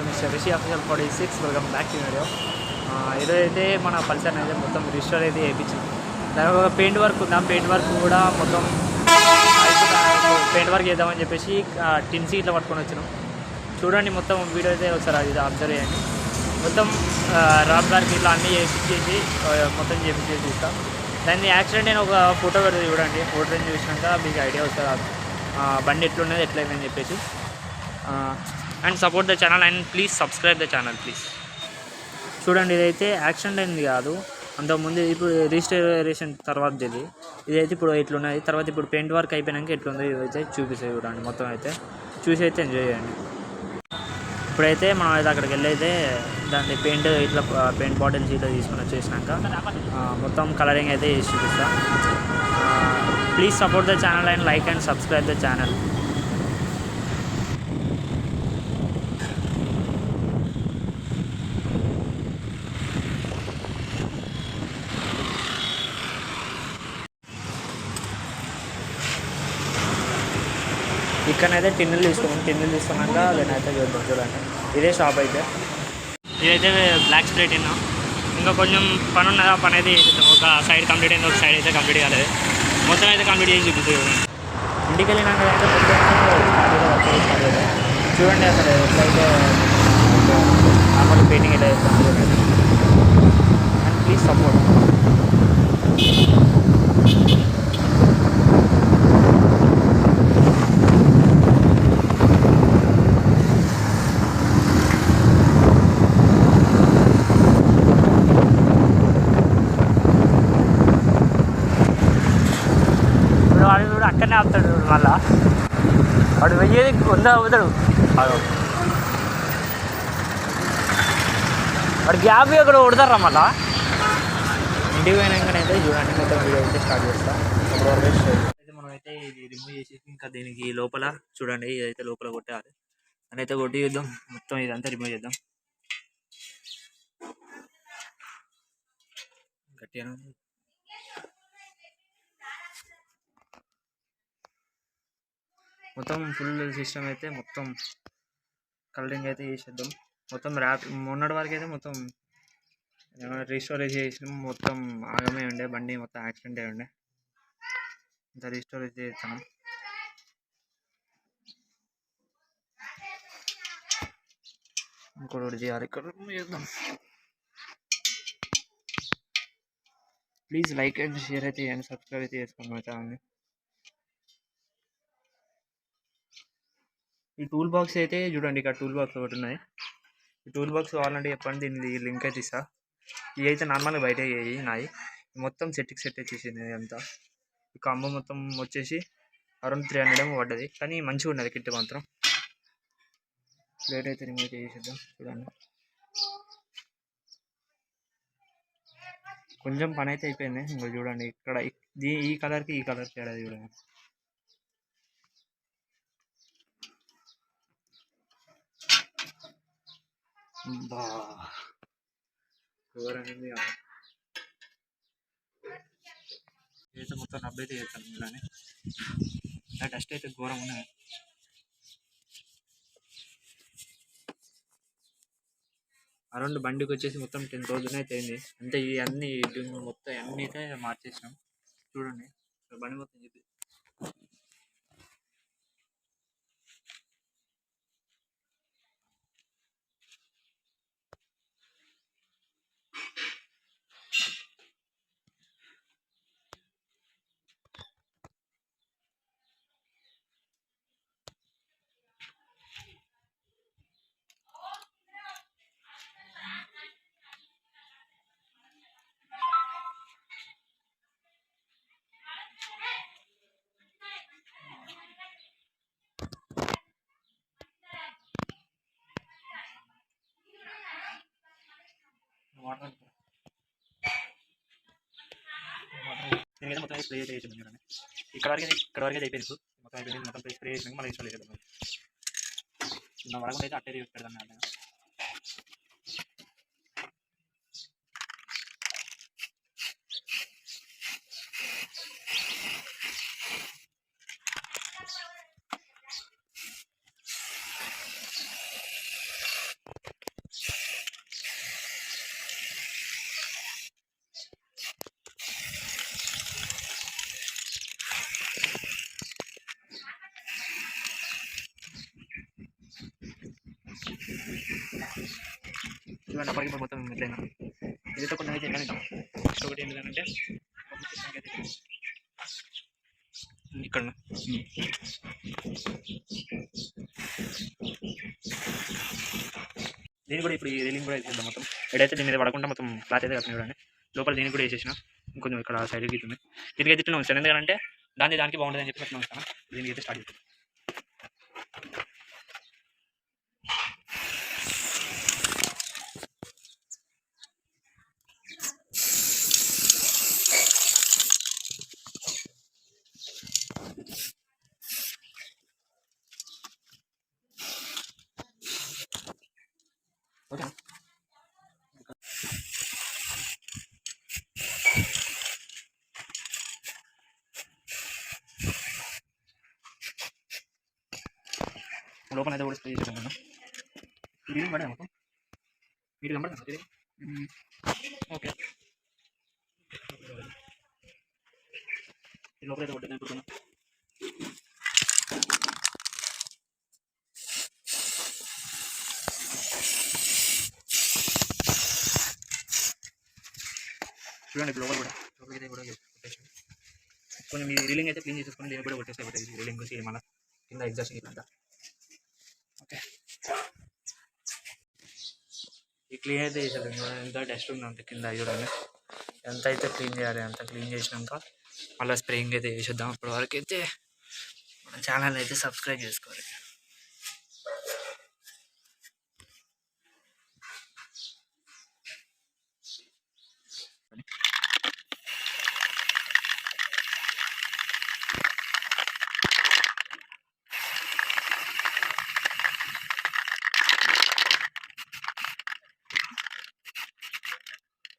Mister Rishi official 46 welcome back to video. ఈరోజైతే మన Pulsar అయితే మొత్తం రిజిస్టర్ అయితే వేయించాం. దాని ఒక పెయింట్ వర్క్ ఉందాం, పెయింట్ వర్క్ కూడా మొత్తం పెయింట్ వర్క్ చేద్దామని చెప్పేసి టిన్స్ ఇట్లా పట్టుకొని వచ్చినాం. చూడండి మొత్తం వీడియో అయితే ఒకసారి అది అబ్జర్వ్ చేయండి. మొత్తం రాబ్ గారికి ఇట్లా అన్నీ చేసి మొత్తం చేపించేసి ఇస్తాం. దాన్ని యాక్సిడెంట్ అయిన ఒక ఫోటో పెడితే చూడండి. ఫోటోని చూసినాక మీకు ఐడియా వస్తుంది బండి ఎట్లున్నది ఎట్లయిందని చెప్పేసి. And support the channel and please subscribe the channel please. చూడండి, ఇదైతే యాక్సిడెంట్ అయింది కాదు, అంతకుముందు ఇప్పుడు రిజిస్ట్రేషన్ తర్వాత ఇదైతే ఇప్పుడు ఇట్లున్నది. తర్వాత ఇప్పుడు పెయింట్ వర్క్ అయిపోయినాక ఎట్లుందో ఇదైతే చూపిస్తాయి. చూడండి మొత్తం అయితే చూసి అయితే ఎంజాయ్ చేయండి. ఇప్పుడైతే మనం అయితే అక్కడికి వెళ్ళి అయితే దాన్ని ఇట్లా పెయింట్ బాటిల్స్ ఇట్లా తీసుకుని వచ్చేసినాక మొత్తం కలరింగ్ అయితే చేసి చూపిస్తాం. Please support the channel and like and subscribe the channel. ఇక్కడనైతే టిన్నులు తీసుకున్నాక దానైతే చూడండి. ఇదే షాప్ అయితే ఇదైతే బ్లాక్ స్ప్రే టిన్. ఇంకా కొంచెం పని ఉన్నది, ఆ పని అయితే చేసేద్దాం. ఒక సైడ్ కంప్లీట్ అయింది, ఒక సైడ్ అయితే కంప్లీట్ కాలేదు. మొత్తం అయితే కంప్లీట్ చేసి చూపిస్తుంది. ఇంటికి వెళ్ళినాక అయితే చూడండి అసలు ఎట్లయితే నార్మల్ పెయింటింగ్ ఎలా చేస్తాం చూడండి. And please support. వాడు అక్కడనే ఆపుతాడు, మళ్ళా వాడు వెయ్యేది అవుతాడు. వాడు గ్యాప్ అక్కడ కొడతారా మళ్ళా. ఇంటికి పోయినాకనైతే చూడండి మొత్తం వీడియో అయితే స్టార్ట్ చేస్తాం. అయితే మనం అయితే ఇది రిమూవ్ చేసేసి ఇంకా దీనికి లోపల చూడండి ఇదైతే లోపల కొట్టాలి అని అయితే కొట్టి చేద్దాం. మొత్తం ఇదంతా రిమూవ్ చేద్దాం గట్టిగా. మొత్తం ఫుల్ సిస్టమ్ అయితే మొత్తం కలరింగ్ అయితే చేసేద్దాం. మొత్తం మొన్నటి వరకు అయితే మొత్తం రీస్టోరేజ్ చేసినాం. మొత్తం ఆగమే ఉండే, బండి మొత్తం యాక్సిడెంట్ అయి ఉండే. ఇంత రీస్టోరేజ్ చేస్తాను. ఇంకోటి చేయాలి, ఇక్కడ చేద్దాం. ప్లీజ్ లైక్ అండ్ షేర్ అయితే చేయండి, సబ్స్క్రైబ్ అయితే చేసుకోండి మా ఛానల్ని. ఈ టూల్ బాక్స్ అయితే చూడండి, ఇక్కడ టూల్ బాక్స్ ఒకటి ఉన్నాయి. ఈ టూల్ బాక్స్ కావాలంటే చెప్పండి, దీన్ని లింక్ అయితే ఇస్తా. ఇవి అయితే నార్మల్గా బయట నాయి మొత్తం సెట్ వచ్చేసింది. అంతా ఈ కాంబో మొత్తం వచ్చేసి అరౌండ్ 300 పడ్డది. కానీ మంచిగా ఉన్నది కిట్ మాత్రం. ప్లేట్ అయితే రిమూవ్ చేసేద్దాం. చూడండి కొంచెం పని అయితే అయిపోయింది. ఇంకా చూడండి ఇక్కడ ఈ కలర్కి తేడా చూడండి. బా ఘోరంగా అయితే మొత్తం 90 అయితే చేస్తాను. ఇలానే డస్ట్ అయితే ఘోరం ఉన్నాయి. అరౌండ్ బండికి వచ్చేసి మొత్తం 10,000 అయితే అయింది. అంటే ఈ అన్ని మొత్తం అన్నీ అయితే మార్చేసినాం. చూడండి బండి మొత్తం చెప్పి దీని మీద మొత్తం స్ప్రే చేసి చూడండి. ఇక్కడ వరకు అయిపోయింది. మొత్తం అయిపోయింది. మొత్తం స్ప్రే చేసినాక మళ్ళీ ఇన్స్టాల్ చేద్దాం. నా వరకు అయితే అట్టే యూస్ పెడదాం. చూడండి అప్పటికి మొత్తం ఎట్లయినా ఇదితో కొంచెం అయితే తింటాం. నెక్స్ట్ ఒకటి ఏంటంటే ఇక్కడ దీన్ని కూడా ఇప్పుడు ఈ రీలింగ్ కూడా వేసేద్దాం. మొత్తం ఎడైతే దీని మీద పడకుండా మొత్తం క్లాత్ అయితే కట్టిన చూడండి. లోపల దీనికి కూడా వేసేసిన ఇంకొంచెం ఇక్కడ సైడ్ గీతుంది. దీనికి అయితే ఇట్లా ఉంచాను ఎందుకంటే దానికి బాగుంటుంది అని చెప్పి అట్లా ఉంచాను. దీనికి అయితే స్టార్ట్ చేస్తాను. ఓకే లోపల అయితే కూడా స్ప్రే చేసాను మనం. ఇది పడే మొత్తం వీటి కనబడుతుంది. ఓకే లోపల అయితే కొట్టింది అనుకుంటున్నాను. చూడండి లోపల కూడా లోపలికి కూడా కొట్టేసాను. కొంచెం మీ రీలింగ్ అయితే క్లీన్ చేసేసుకొని దీన్ని కూడా కొట్టేస్తే కొట్టేసి రీలింగ్ వచ్చి మళ్ళీ కింద ఎగ్జాస్ట్ ఇట్లా. ఓకే ఈ క్లీన్ అయితే చేసాడు. ఎంత డస్ట్ ఉంది అంత కింద చూడండి. ఎంత అయితే క్లీన్ చేయాలి అంత క్లీన్ చేసినాక మళ్ళీ స్ప్రేయింగ్ అయితే చేసేద్దాం. అప్పటి వరకు అయితే మన ఛానల్ అయితే సబ్స్క్రైబ్ చేసుకోవాలి.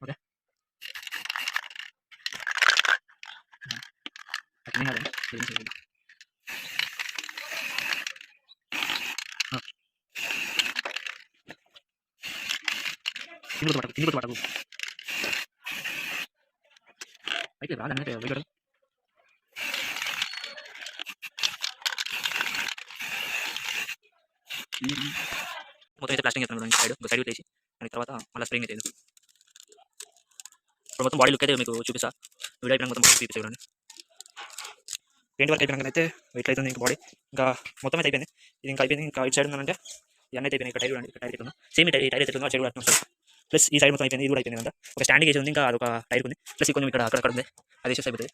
ఓకే క్లీన్ కాదు క్లీన్ చేయాలి. తిండి పట్టకు అయితే రాదన్నట్టు వెళ్ళడం. మొత్తం అయితే ప్లాస్టింగ్ చేస్తాను సైడ్ ఒక సైడ్ వేసి దాని తర్వాత మళ్ళీ స్ప్రేయింగ్ అయితే ఇప్పుడు మొత్తం బాడీ లుక్ అయితే మీకు చూపిస్తా. వీడియో అయిపోయినా మొత్తం చూపిస్తా చూడండి. పెయింట్ వర్క్ అయిపోయినాక అయితే వెయిట్ అవుతుంది ఇంకా బాడీ ఇంకా మొత్తం అయితే అయిపోయింది. ఇది ఇంకా అయిపోయింది. ఇంకా ఇటు సైడ్ ఉందంటే ఇవన్నీ అయితే అయిపోయినాయి. ఇక్కడ టైర్ చూడండి. ఇక్కడ టైర్ ఎట్లుందో సేమ్ ఈ టైర్ అయితే ఎట్లుందో ఆ సైడ్ కూడా వస్తుంది. ప్లస్ ఈ సైడ్ మొత్తం అయిపోయింది. ఇది కూడా అయిపోయింది అంతా. ఒక స్టాండింగ్ వేసి ఉంది. ఇంకా అదొక టైర్ ఉంది. ప్లస్ కొంచెం ఇక్కడ అక్కడ ఉంది. అది వేసేసి అయిపోతుంది.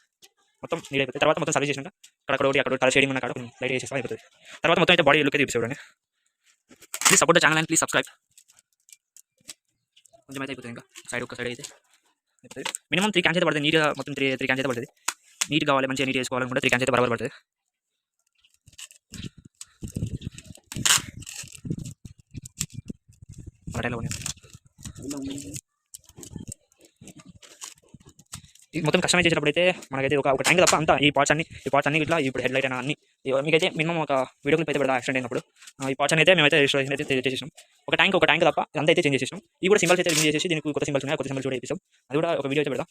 మొత్తం నీట్ అయిపోతుంది. తర్వాత మొత్తం సర్వీస్ చేసినాక అక్కడ ఒకటి అక్కడ కలర్ షేడింగ్ ఉన్న కాడ లైట్ వేసేసి అయిపోతుంది. తర్వాత మొత్తం అయితే బాడీ లుక్ అయితే చూపిస్తాను. Please support the channel and please subscribe. కొంచెం అయితే అయిపోతుంది. ఇంకా సైడ్ ఒక సైడ్ అయితే మినిమం 3 క్యాన్స్ అయితే పడుతుంది. నీట్గా మొత్తం 3 క్యాన్స్ అయితే పడుతుంది. నీట్ కావాలి మంచిగా నీట్ చేసుకోవాలనుకుంటే 3 క్యాన్స్ అయితే బరాబర్ పడుతుంది. ఇది మొత్తం కస్టమైజ్ చేసినప్పుడు అయితే మనకైతే ఒక ట్యాంక్ తప్ప అంతా ఈ పార్ట్స్ అన్ని ఇట్లా ఇప్పుడు హెడ్ లైట్ అయినా అన్ని మీకైతే మినిమం ఒక వీడియో క్లిప్ అయితే పెడతా యాక్సిడెంట్ అయినప్పుడు ఈ పార్ట్స్ అయితే మేమైతే రిజిస్ట్రేషన్ అయితే చేసేసాం. ఒక ట్యాంక్ తప్ప అంతా అయితే చేంజ్ చేసేసాం. ఈ కూడా సింబల్స్ అయితే రిమూవ్ చేసేసి దీనికి కొత్త సింబల్స్ ఉన్నాయి. కొత్త సింబల్స్ కూడా వేపిస్తాం. అది కూడా ఒక వీడియో అయితే పెడతాం.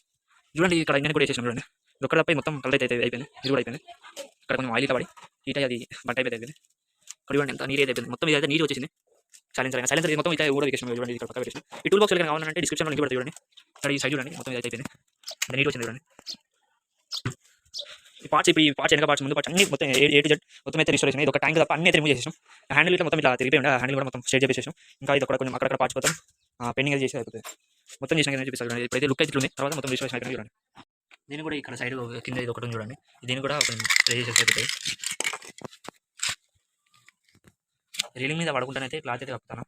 చూడండి ఇక్కడ ఇంజన్ కూడా వేసేసాం. చూడండి ఒక్కడ తప్ప మొత్తం కలర్ అయితే అయిపోయింది. ఇది కూడా అయిపోయింది. ఇక్కడ కొంచెం ఆయిల్ పడి హీట్ అది బట్ట అయిపోయింది. ఇక్కడ చూడండి ఎంత నీట్ అయితే అయిపోయింది. మొత్తం ఇది అయితే నీట్ వచ్చేసింది. సైలెన్సర్ మొత్తం అయితే కూడా వేసేసాం. చూడండి ఇక్కడ పక్క వేసేసాం. ఈ టూల్ బాక్స్ ఏమైనా కావాలంటే డిస్క్రిప్షన్లో లింక్ పెడతాయి. చూడండి ఇక్కడ ఈ సైడ్ చూడండి మొత్తం ఇది అయిపోయింది. నీట్ వచ్చింది. చూడండి ఈ పార్ట్స్ వెనక పార్ట్స్ ముందు పార్ట్స్ అన్ని మొత్తం A to Z మొత్తం అయితే రిస్టోర్ చేసినాయి. ఇది ఒక ట్యాంక్ తప్ప అన్ని అయితే రిమూవ్ చేసేసాం. హ్యాండిల్ ఇట్లా మొత్తం ఇట్లా తిరిగిపోయి ఉండే హ్యాండిల్ కూడా మొత్తం స్ట్రైట్ చేసేసాం. ఇంకా ఇది కొంచెం అక్కడ పార్ట్స్ మొత్తం పెండింగ్ అయితే చేసి అయిపోతుంది. మొత్తం చేసిన చూపిస్తాను. ఇప్పుడైతే లుక్ అయితే ఇట్లుంది. తర్వాత మొత్తం రిస్టోర్ చేసిన చూడండి. దీన్ని కూడా ఇక్కడ సైడ్ కింద ఇది ఒకటి చూడండి. దీన్ని కూడా కొంచెం స్ప్రే చేసేసి అయిపోతాయి. రీలింగ్ మీద పడుకుంటానైతే క్లాత్ అయితే కప్పుతాను.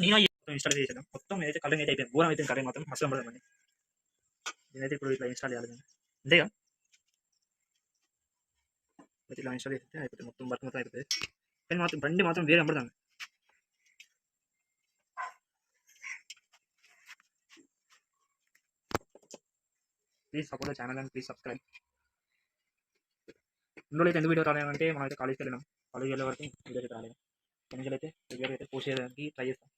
నేను ఇన్స్టాల్ చేసాను. మొత్తం అయితే కలరింగ్ అయితే అయిపోయింది. ఘోరం అయితే కలరింగ్ మొత్తం మస్తు పడదండి. నేనైతే ఇప్పుడు ఇట్లా ఇన్స్టాల్ చేయాలి. అంతేగా అయితే ఇలా ఇన్స్టాల్ చేస్తే అయిపోతుంది. మొత్తం వర్క్ మొత్తం అయిపోతుంది. కానీ మాత్రం బండి మాత్రం వేరే కనబడుతుంది. Please support the channel and please subscribe. ఇందులో అయితే ఎందుకు వీడియో రాలేదంటే మనం అయితే కాలేజ్కి వెళ్ళినాం. కాలేజ్కి వెళ్ళే వరకు వీడియో అయితే రాలేదు. ఎన్నికలు అయితే వీడియో అయితే పోస్ట్ చేయడానికి ట్రై చేస్తాం.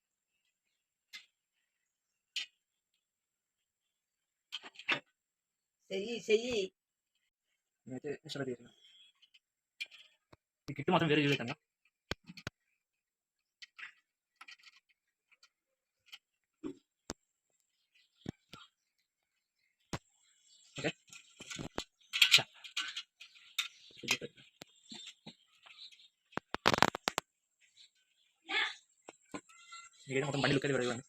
నేనైతే ఇన్స్టాల్ చేసిన ఈ కిట్ మాత్రం వేరే చూసాను. ఇదైతే మొత్తం బండి లుక్ అయితే చూడండి.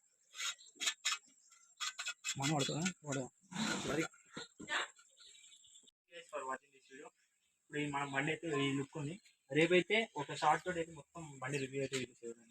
మనం పడుతుందా ఫర్ వాచింగ్ దిస్ వీడియో. ఇప్పుడు మన బండి అయితే ఈ లుక్ ఉంది. రేపైతే ఒక షార్ట్ తోటి అయితే మొత్తం బండి రివ్యూ అయితే చూసేవారు.